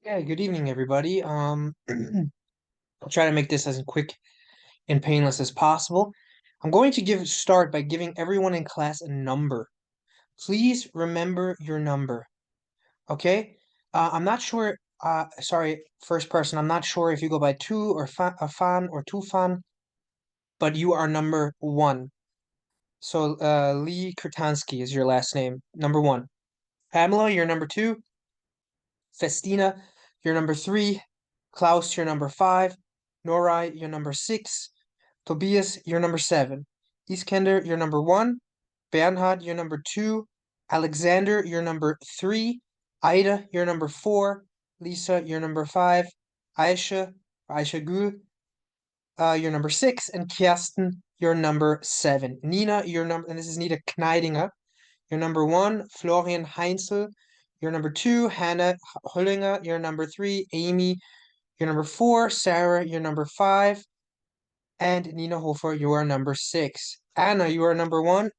Yeah, good evening, everybody. I'll try to make this as quick and painless as possible. I'm going to start by giving everyone in class a number. Please remember your number, okay? I'm not sure, sorry, first person, I'm not sure if you go by two or fan or two fan, but you are number one. So, Lee Kurtansky is your last name, number one. Pamela, you're number two. Festina, you're number three. Klaus, you're number five. Norai, you're number six. Tobias, you're number seven. Iskender, you're number one. Bernhard, you're number two. Alexander, you're number three. Ida, you're number four. Lisa, you're number five. Aisha Gu, you're number six. And Kirsten, you're number seven. Nina, and this is Nina Kneidinger, you're number one. Florian Heinzel, you're number two. Hannah Höllinger, you're number three. Amy, you're number four. Sarah, you're number five. And Nina Hofer, you are number six. Anna, you are number one.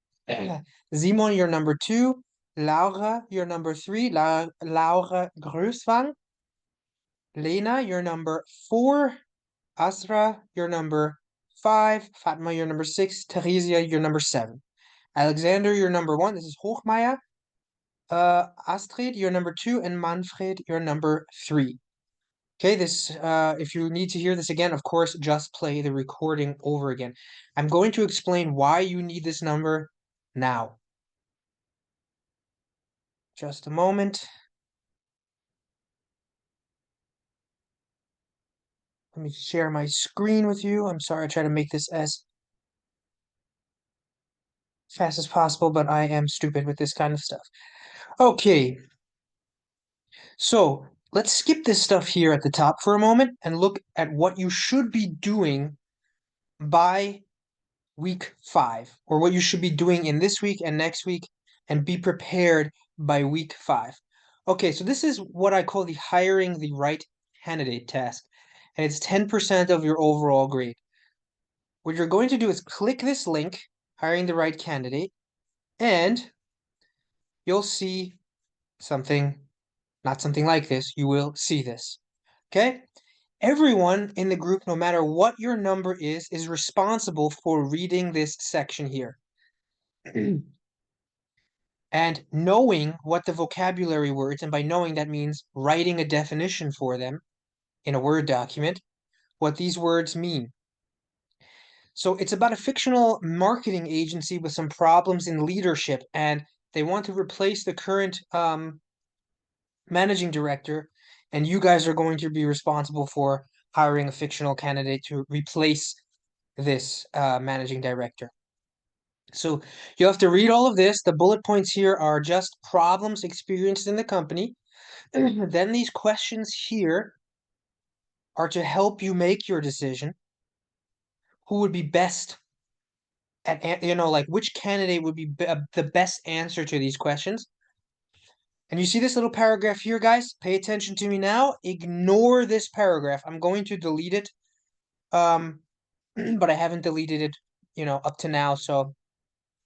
Simon, you're number two. Laura, you're number three. Laura Gröswang. Lena, you're number four. Asra, you're number five. Fatma, you're number six. Theresia, you're number seven. Alexander, you're number one. This is Hochmeier. Astrid, you're number two. And Manfred, you're number three. Okay, if you need to hear this again, of course, just play the recording over again. I'm going to explain why you need this number now. Just a moment. Let me share my screen with you. I'm sorry, I try to make this as fast as possible, but I am stupid with this kind of stuff. Okay, so let's skip this stuff here at the top for a moment and look at what you should be doing by week 5, or what you should be doing in this week and next week, and be prepared by week 5. Okay, so this is what I call the hiring the right candidate task, and it's 10% of your overall grade. What you're going to do is click this link, hiring the right candidate, and you'll see something, not something like this, you will see this. Okay? Everyone in the group, no matter what your number is responsible for reading this section here. And knowing what the vocabulary words, and by knowing that means writing a definition for them in a Word document, what these words mean. So it's about a fictional marketing agency with some problems in leadership, and they want to replace the current managing director, and you guys are going to be responsible for hiring a fictional candidate to replace this managing director. So you have to read all of this. The bullet points here are just problems experienced in the company. Then these questions here are to help you make your decision. Who would be best at, like which candidate would be the best answer to these questions? And you see this little paragraph here, guys? Pay attention to me now. Ignore this paragraph. I'm going to delete it. But I haven't deleted it, up to now, so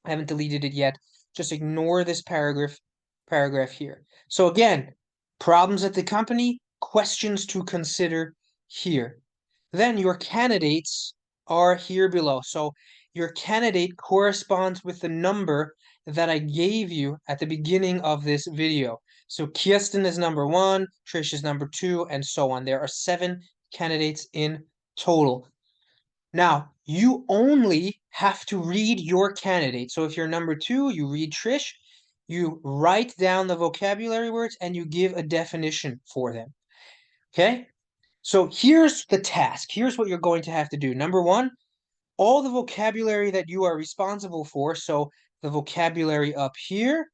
I haven't deleted it yet. Just ignore this paragraph here. So again, problems at the company, questions to consider here. Then your candidates are here below. So your candidate corresponds with the number that I gave you at the beginning of this video. So Kirsten is number one, Trish is number two, and so on. There are 7 candidates in total. Now, you only have to read your candidate. So if you're number two, you read Trish, you write down the vocabulary words, and you give a definition for them. Okay? So here's the task. Here's what you're going to have to do. Number one, all the vocabulary that you are responsible for. So the vocabulary up here,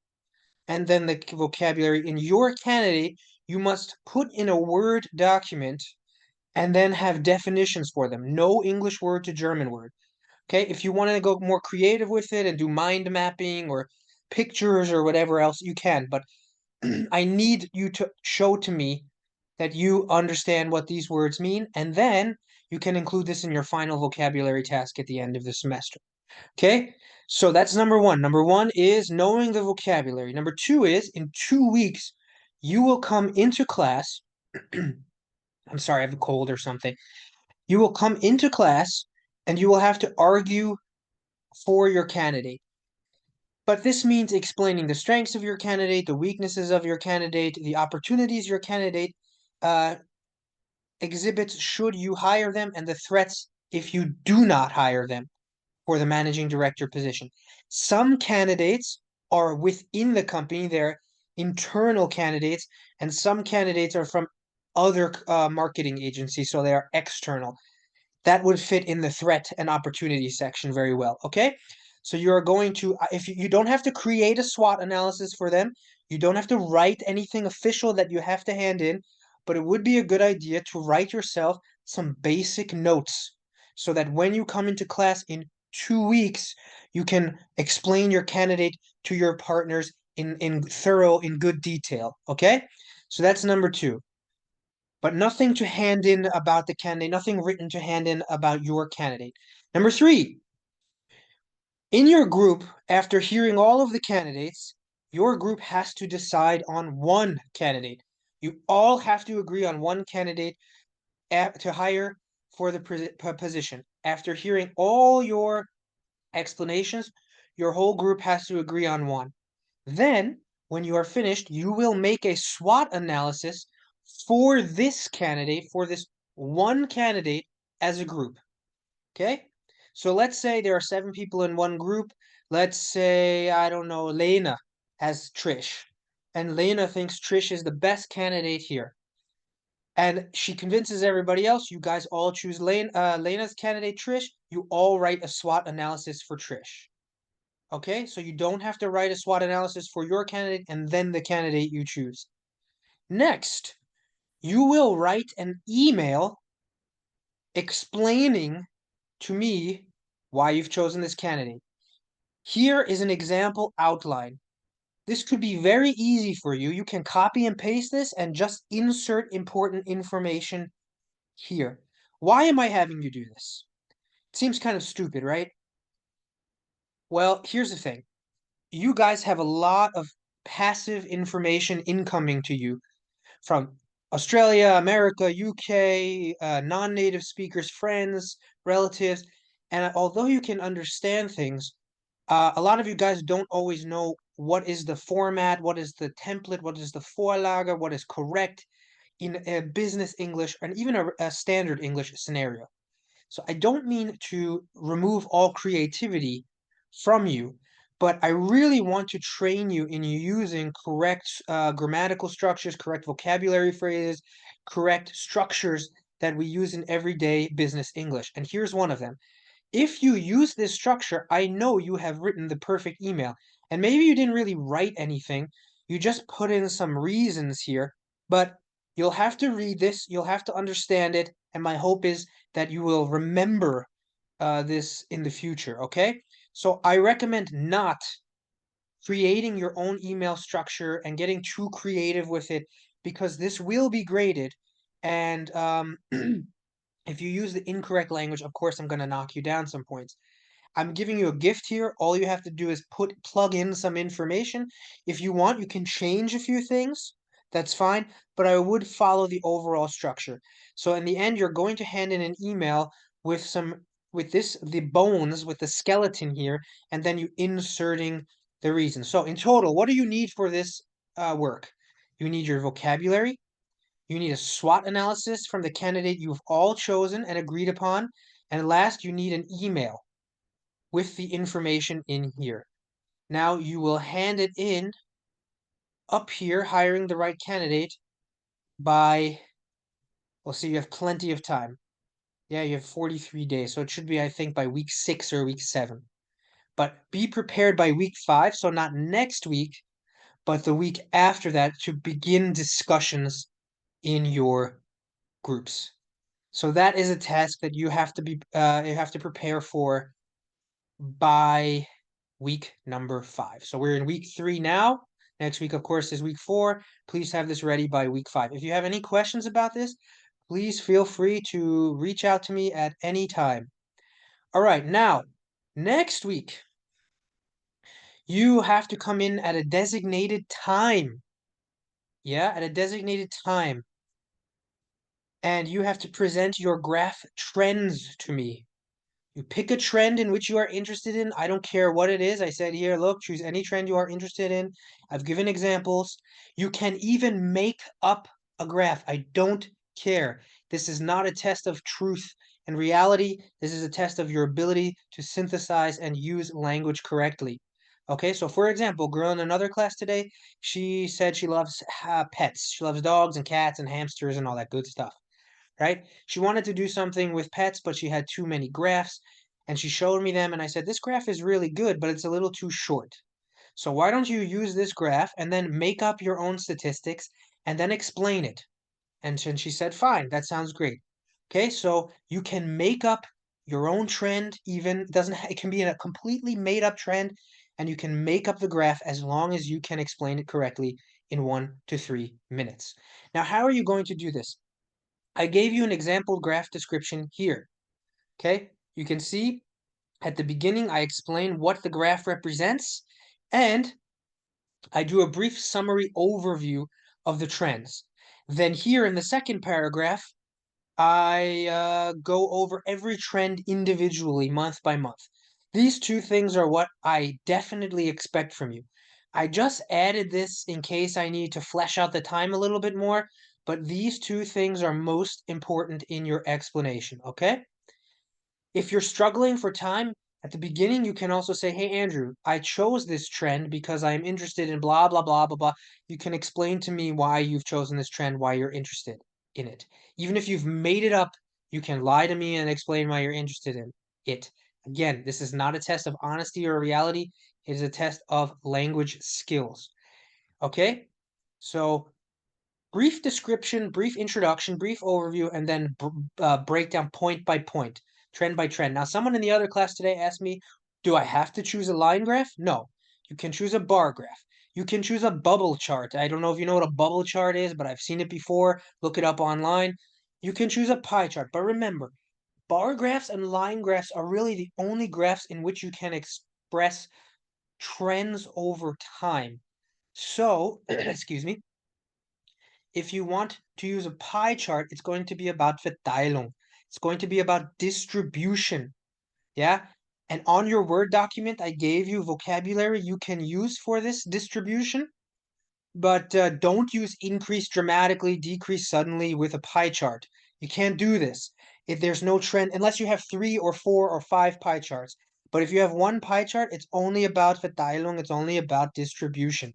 and then the vocabulary in your candidate, you must put in a Word document and then have definitions for them. No English word to German word. Okay, if you want to go more creative with it and do mind mapping or pictures or whatever else, you can. But I need you to show to me that you understand what these words mean, and then you can include this in your final vocabulary task at the end of the semester. Okay, so that's number one. Number one is knowing the vocabulary. Number two is in 2 weeks, you will come into class I'm sorry, I have a cold or something. You will come into class and you will have to argue for your candidate. But this means explaining the strengths of your candidate, the weaknesses of your candidate, the opportunities your candidate uh, exhibits should you hire them, and the threats if you do not hire them for the managing director position. Some candidates are within the company, they're internal candidates, and some candidates are from other marketing agencies, so they are external. That would fit in the threat and opportunity section very well. Okay. So you're going to, if you don't have to create a SWOT analysis for them, you don't have to write anything official that you have to hand in, but it would be a good idea to write yourself some basic notes so that when you come into class in 2 weeks, you can explain your candidate to your partners in good detail. Okay. So that's number two, but nothing to hand in about the candidate, nothing written to hand in about your candidate. Number three, in your group, after hearing all of the candidates, your group has to decide on one candidate. You all have to agree on one candidate to hire for the position. After hearing all your explanations, your whole group has to agree on one. Then, when you are finished, you will make a SWOT analysis for this candidate, for this one candidate as a group. Okay? So let's say there are 7 people in one group. Let's say, I don't know, Lena has Trish. And Lena thinks Trish is the best candidate here. And she convinces everybody else. You guys all choose Lena's candidate, Trish. You all write a SWOT analysis for Trish. Okay, so you don't have to write a SWOT analysis for your candidate and then the candidate you choose. Next, you will write an email explaining to me why you've chosen this candidate. Here is an example outline. This could be very easy for you. You can copy and paste this and just insert important information here. Why am I having you do this? It seems kind of stupid, right? Well, here's the thing. You guys have a lot of passive information incoming to you from Australia, America, UK, non-native speakers, friends, relatives. And although you can understand things, a lot of you guys don't always know what is the format, what is the template, what is the Vorlage, what is correct in a business English and even a standard English scenario. So I don't mean to remove all creativity from you, but I really want to train you in using correct grammatical structures, correct vocabulary phrases, correct structures that we use in everyday business English. And here's one of them. If you use this structure, I know you have written the perfect email. And maybe you didn't really write anything, you just put in some reasons here, but you'll have to read this, you'll have to understand it, and my hope is that you will remember this in the future, okay? So I recommend not creating your own email structure and getting too creative with it because this will be graded. And if you use the incorrect language, of course, I'm going to knock you down some points. I'm giving you a gift here. All you have to do is plug in some information. If you want, you can change a few things. That's fine, but I would follow the overall structure. So in the end, you're going to hand in an email with the bones, with the skeleton here, and then you inserting the reason. So in total, what do you need for this work? You need your vocabulary. You need a SWOT analysis from the candidate you've all chosen and agreed upon. And last, you need an email with the information in here. Now you will hand it in up here, hiring the right candidate by, well, see, you have plenty of time. Yeah, you have 43 days. So it should be, I think, by week 6 or week 7. But be prepared by week 5. So not next week, but the week after that to begin discussions in your groups. So that is a task that you have to prepare for by week number 5. So we're in week 3 now. Next week, of course, is week 4. Please have this ready by week 5. If you have any questions about this, please feel free to reach out to me at any time. All right, now, next week, you have to come in at a designated time. Yeah, at a designated time. and you have to present your graph trends to me. You pick a trend in which you are interested in. I don't care what it is. I said here, look, choose any trend you are interested in. I've given examples. You can even make up a graph. I don't care. This is not a test of truth and reality. This is a test of your ability to synthesize and use language correctly. Okay, so for example, girl in another class today, she said she loves pets. She loves dogs and cats and hamsters and all that good stuff, right? She wanted to do something with pets, but she had too many graphs, and she showed me them, and I said, this graph is really good, but it's a little too short. So why don't you use this graph and then make up your own statistics and then explain it? And she said, fine, that sounds great. Okay, so you can make up your own trend, even it doesn't it can be a completely made up trend, and you can make up the graph as long as you can explain it correctly in 1 to 3 minutes. Now, how are you going to do this? I gave you an example graph description here. Okay, you can see at the beginning I explain what the graph represents, and I do a brief summary overview of the trends. Then here in the second paragraph, I go over every trend individually, month by month. These two things are what I definitely expect from you. I just added this in case I need to flesh out the time a little bit more, but these two things are most important in your explanation, okay? If you're struggling for time, at the beginning, you can also say, hey, Andrew, I chose this trend because I'm interested in blah, blah, blah, blah, blah. You can explain to me why you've chosen this trend, why you're interested in it. Even if you've made it up, you can lie to me and explain why you're interested in it. Again, this is not a test of honesty or reality. It is a test of language skills. Okay? So brief description, brief introduction, brief overview, and then breakdown point by point, trend by trend. Now, someone in the other class today asked me, do I have to choose a line graph? No. You can choose a bar graph. You can choose a bubble chart. I don't know if you know what a bubble chart is, but I've seen it before. Look it up online. You can choose a pie chart. But remember, bar graphs and line graphs are really the only graphs in which you can express trends over time. So, excuse me, if you want to use a pie chart, it's going to be about Verteilung. It's going to be about distribution. Yeah. And on your Word document, I gave you vocabulary you can use for this distribution, but don't use increase dramatically, decrease suddenly with a pie chart. You can't do this if there's no trend, unless you have 3 or 4 or 5 pie charts. But if you have one pie chart, it's only about Verteilung, it's only about distribution.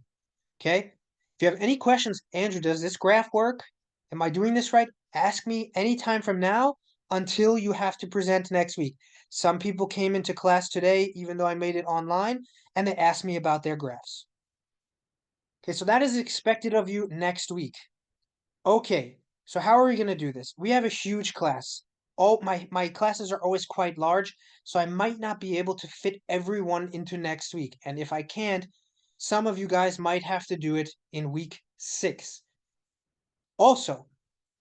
Okay? If you have any questions, Andrew, does this graph work? Am I doing this right? Ask me anytime from now until you have to present next week. Some people came into class today, even though I made it online, and they asked me about their graphs. Okay, so that is expected of you next week. Okay, so how are we going to do this? We have a huge class. All my classes are always quite large, so I might not be able to fit everyone into next week. And if I can't, some of you guys might have to do it in week 6. Also,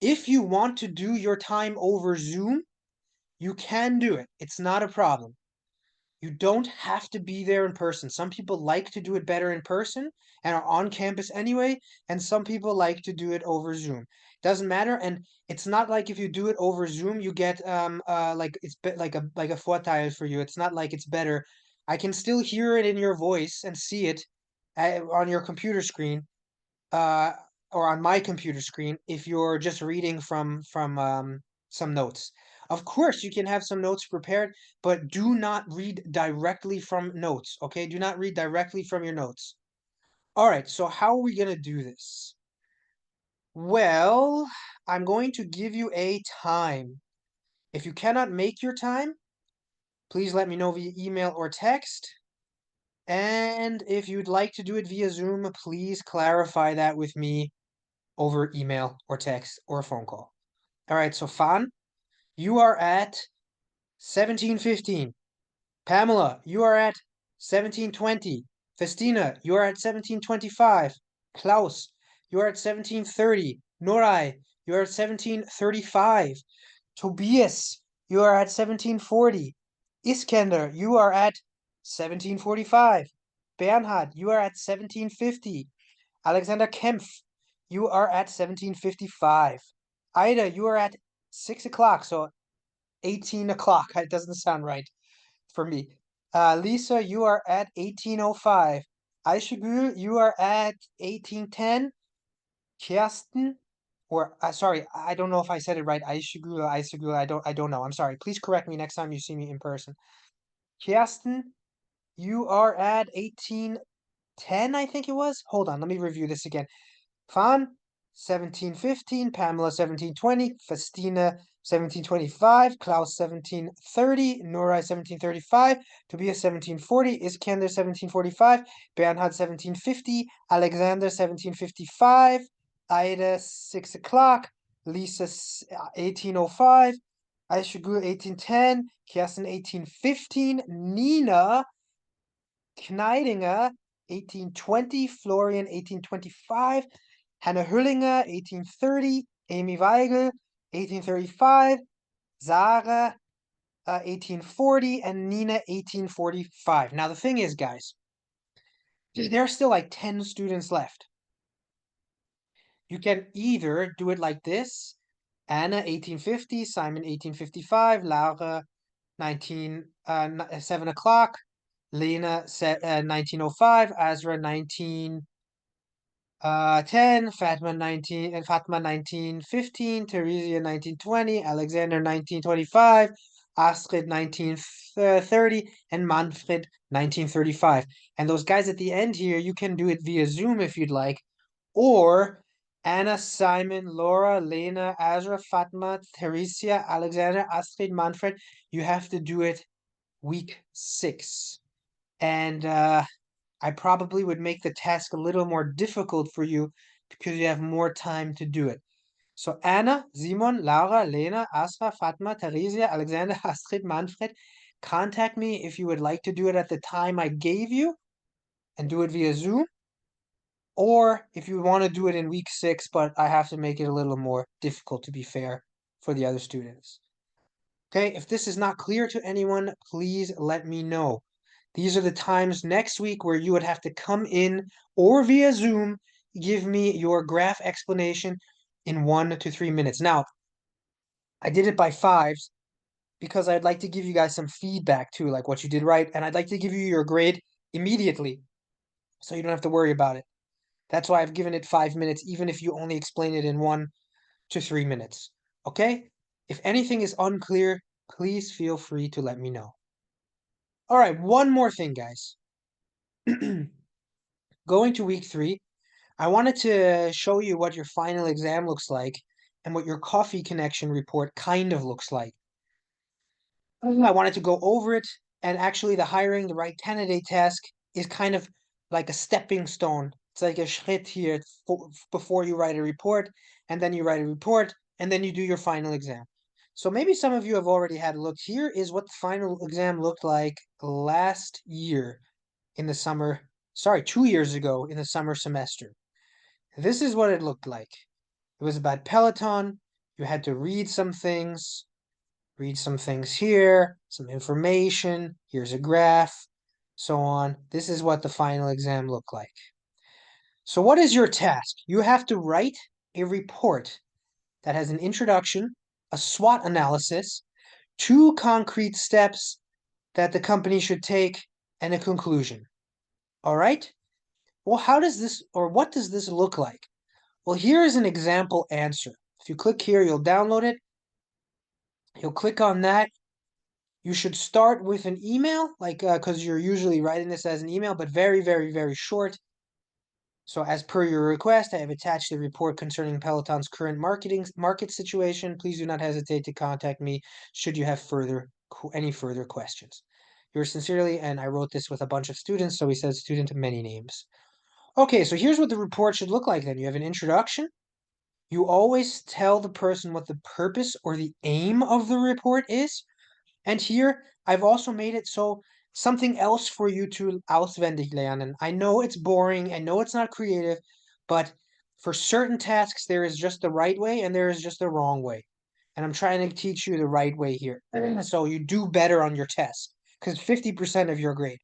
if you want to do your time over Zoom, you can do it. It's not a problem. You don't have to be there in person. Some people like to do it better in person and are on campus anyway, and some people like to do it over Zoom. Doesn't matter, and it's not like if you do it over Zoom, you get like it's like a Vorteil for you. It's not like it's better. I can still hear it in your voice and see it on your computer screen, uh, or on my computer screen if you're just reading from some notes. Of course, you can have some notes prepared, but do not read directly from notes, okay? Do not read directly from your notes. All right, so how are we going to do this? Well, I'm going to give you a time. If you cannot make your time, please let me know via email or text. And if you'd like to do it via Zoom, please clarify that with me over email or text or a phone call. All right, so Fan, you are at 17:15. Pamela, you are at 17:20. Festina, you are at 17:25. Klaus, you are at 17:30. Norai, you are at 17:35. Tobias, you are at 17:40. Iskender, you are at 17:45. Bernhard, you are at 17:50. Alexander Kempf, you are at 17:55. Ida, you are at 6 o'clock, so 18 o'clock. It doesn't sound right for me. Lisa, you are at 18:05. Aishigul, you are at 18:10. Kirsten, or sorry, I don't know if I said it right. Aishigul or Aishigul, I don't know. I'm sorry. Please correct me next time you see me in person. Kirsten, you are at 18:10, I think it was. Hold on, let me review this again. Fan, 17:15, Pamela 17:20, Festina 17:25, Klaus 17:30, Nora 17:35, Tobias 17:40, Iskander 17:45, Bernhard 17:50, Alexander 17:55, Ida 6 o'clock, Lisa 18:05, Aishagul 18:10, Kirsten 18:15, Nina Kneidinger 18:20, Florian 18:25, Hannah Hüllinger 18:30, Amy Weigel 18:35, Zara 18:40, and Nina 18:45. Now the thing is, guys, there are still like 10 students left. You can either do it like this: Anna 18:50, Simon 18:55, Laura 7 o'clock, Lena 19:05, Azra 10, Fatma 19:15, Theresia 19:20, Alexander 19:25, Astrid 19:30, and Manfred 19:35. And those guys at the end here, you can do it via Zoom if you'd like, or Anna, Simon, Laura, Lena, Azra, Fatma, Theresia, Alexander, Astrid, Manfred. You have to do it week 6. And I probably would make the task a little more difficult for you because you have more time to do it. So Anna, Simon, Laura, Lena, Asra, Fatma, Theresia, Alexander, Astrid, Manfred, contact me if you would like to do it at the time I gave you and do it via Zoom. Or if you want to do it in week 6, but I have to make it a little more difficult to be fair for the other students. Okay, if this is not clear to anyone, please let me know. These are the times next week where you would have to come in or via Zoom, give me your graph explanation in 1 to 3 minutes. Now, I did it by fives because I'd like to give you guys some feedback too, like what you did right, and I'd like to give you your grade immediately so you don't have to worry about it. That's why I've given it 5 minutes, even if you only explain it in 1 to 3 minutes. Okay? If anything is unclear, please feel free to let me know. All right, one more thing, guys. Going to week 3, I wanted to show you what your final exam looks like and what your coffee connection report kind of looks like. I wanted to go over it, and actually the hiring the right candidate task is kind of like a stepping stone. It's like a schritt here before you write a report, and then you write a report, and then you do your final exam. So maybe some of you have already had a look. Here is what the final exam looked like last year in the summer, sorry, 2 years ago in the summer semester. This is what it looked like. It was about Peloton. You had to read some things here, some information, here's a graph, so on. This is what the final exam looked like. So what is your task? You have to write a report that has an introduction, a SWOT analysis, 2 concrete steps that the company should take, and a conclusion. All right? Well, how does this, or what does this look like? Well, here is an example answer. If you click here, you'll download it. You'll click on that. You should start with an email, like, because you're usually writing this as an email, but very, very, very short. So as per your request, I have attached a report concerning Peloton's current market situation. Please do not hesitate to contact me should you have any further questions. Yours sincerely, and I wrote this with a bunch of students, so he says student many names. Okay, so here's what the report should look like then. You have an introduction. You always tell the person what the purpose or the aim of the report is. And here, I've also made it so something else for you to auswendig lernen. I know it's boring, I know it's not creative, but for certain tasks, there is just the right way and there is just the wrong way. And I'm trying to teach you the right way here. So you do better on your test, because 50% of your grade.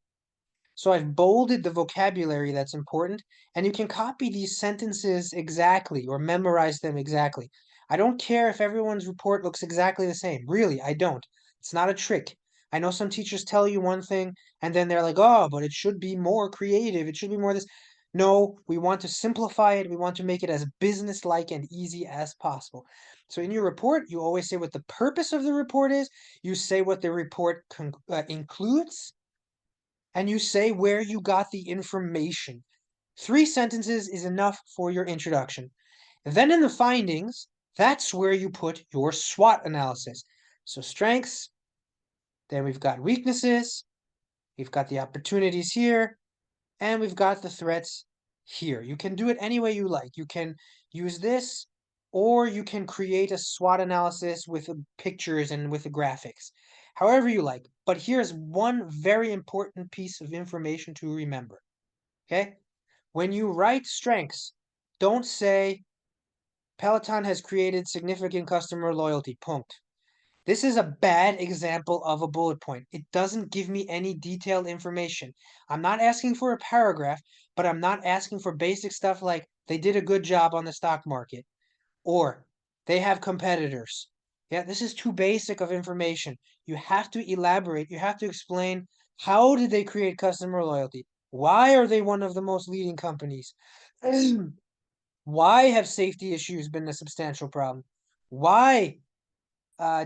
So I've bolded the vocabulary that's important, and you can copy these sentences exactly or memorize them exactly. I don't care if everyone's report looks exactly the same. Really, I don't. It's not a trick. I know some teachers tell you one thing and then they're like, oh, but it should be more creative. It should be more this. No, we want to simplify it. We want to make it as business-like and easy as possible. So in your report, you always say what the purpose of the report is. You say what the report includes, and you say where you got the information. 3 sentences is enough for your introduction. Then in the findings, that's where you put your SWOT analysis. So strengths, then we've got weaknesses, we've got the opportunities here, and we've got the threats here. You can do it any way you like. You can use this, or you can create a SWOT analysis with pictures and with the graphics, however you like. But here's one very important piece of information to remember, okay? When you write strengths, don't say Peloton has created significant customer loyalty, punct. This is a bad example of a bullet point. It doesn't give me any detailed information. I'm not asking for a paragraph, but I'm not asking for basic stuff like they did a good job on the stock market or they have competitors. Yeah, this is too basic of information. You have to elaborate. You have to explain how did they create customer loyalty? Why are they one of the most leading companies? Why have safety issues been a substantial problem? Why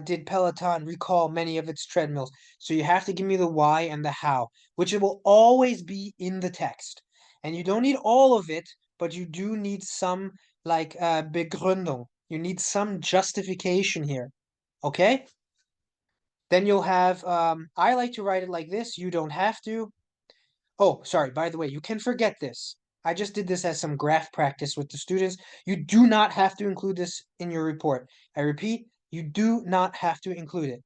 did Peloton recall many of its treadmills? So you have to give me the why and the how, which it will always be in the text. And you don't need all of it, but you do need some like Begründung. You need some justification here. Okay? Then you'll have I like to write it like this. You don't have to. Oh, sorry, by the way, you can forget this. I just did this as some graph practice with the students. You do not have to include this in your report. I repeat, you do not have to include it.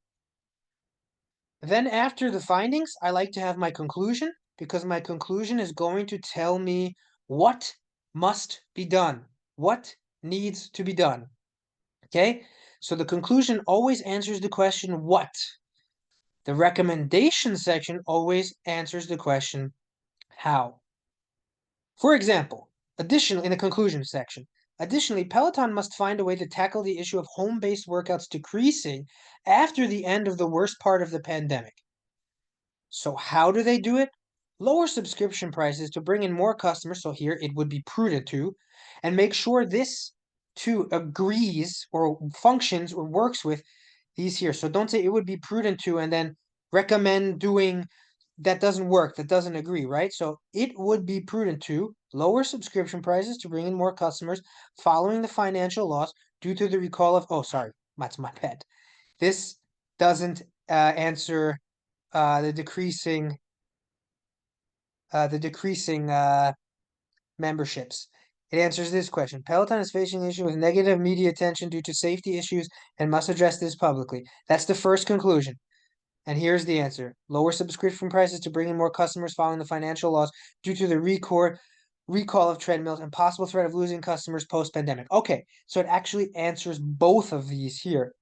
Then after the findings, I like to have my conclusion because my conclusion is going to tell me what must be done, what needs to be done. Okay? So the conclusion always answers the question what. The recommendation section always answers the question how. For example, additionally, in the conclusion section, additionally, Peloton must find a way to tackle the issue of home-based workouts decreasing after the end of the worst part of the pandemic. So how do they do it? Lower subscription prices to bring in more customers, so here it would be prudent to, and make sure this too agrees or functions or works with these here. So don't say it would be prudent to and then recommend doing that doesn't work, that doesn't agree, right? So it would be prudent to lower subscription prices to bring in more customers following the financial loss due to the recall of, oh, sorry, that's my bad. This doesn't answer the decreasing memberships. It answers this question. Peloton is facing an issue with negative media attention due to safety issues and must address this publicly. That's the first conclusion. And here's the answer. Lower subscription prices to bring in more customers following the financial loss due to the recall of treadmills and possible threat of losing customers post-pandemic. Okay, so it actually answers both of these here,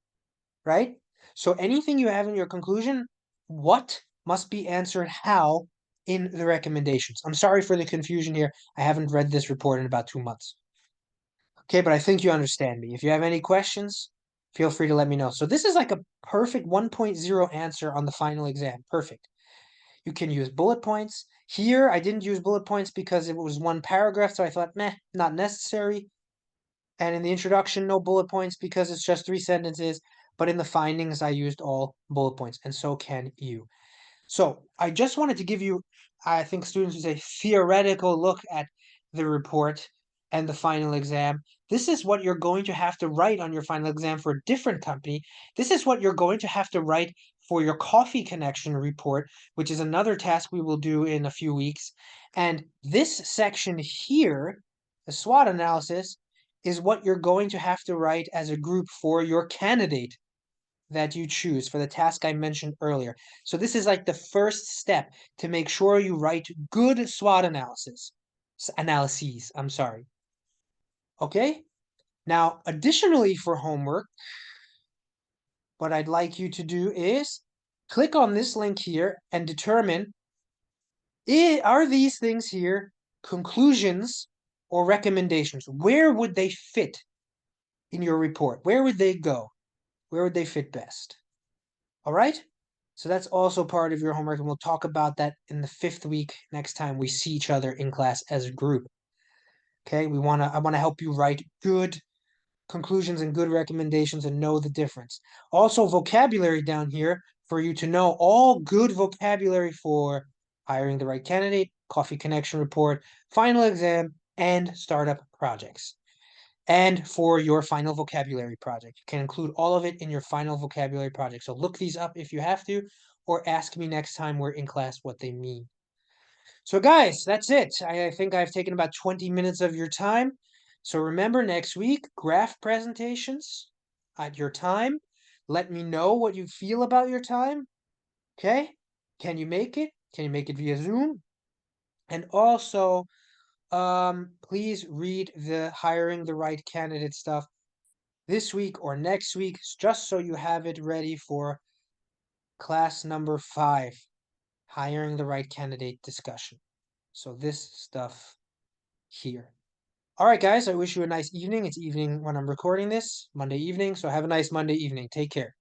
right? So anything you have in your conclusion, what must be answered how in the recommendations. I'm sorry for the confusion here. I haven't read this report in about 2 months. Okay, but I think you understand me. If you have any questions, feel free to let me know. So this is like a perfect 1.0 answer on the final exam. Perfect. You can use bullet points. Here, I didn't use bullet points because it was one paragraph, so I thought, meh, not necessary. And in the introduction, no bullet points because it's just 3 sentences. But in the findings, I used all bullet points, and so can you. So I just wanted to give you, I think students would say, theoretical look at the report and the final exam. This is what you're going to have to write on your final exam for a different company. This is what you're going to have to write for your Coffee Connection report, which is another task we will do in a few weeks. And this section here, the SWOT analysis, is what you're going to have to write as a group for your candidate that you choose for the task I mentioned earlier. So this is like the first step to make sure you write good SWOT analyses, I'm sorry. Okay? Now, additionally for homework, what I'd like you to do is click on this link here and determine, are these things here conclusions or recommendations? Where would they fit in your report? Where would they go? Where would they fit best? All right? So that's also part of your homework, and we'll talk about that in the 5th week next time we see each other in class as a group. Okay, I wanna help you write good conclusions and good recommendations and know the difference. Also, vocabulary down here for you to know all good vocabulary for hiring the right candidate, coffee connection report, final exam, and startup projects. And for your final vocabulary project. You can include all of it in your final vocabulary project. So look these up if you have to, or ask me next time we're in class what they mean. So guys, that's it. I think I've taken about 20 minutes of your time. So remember next week, graph presentations at your time. Let me know what you feel about your time. Okay? Can you make it? Can you make it via Zoom? And also, please read the hiring the right candidate stuff this week or next week, just so you have it ready for class number 5, hiring the right candidate discussion. So this stuff here. All right, guys, I wish you a nice evening. It's evening when I'm recording this, Monday evening. So have a nice Monday evening. Take care.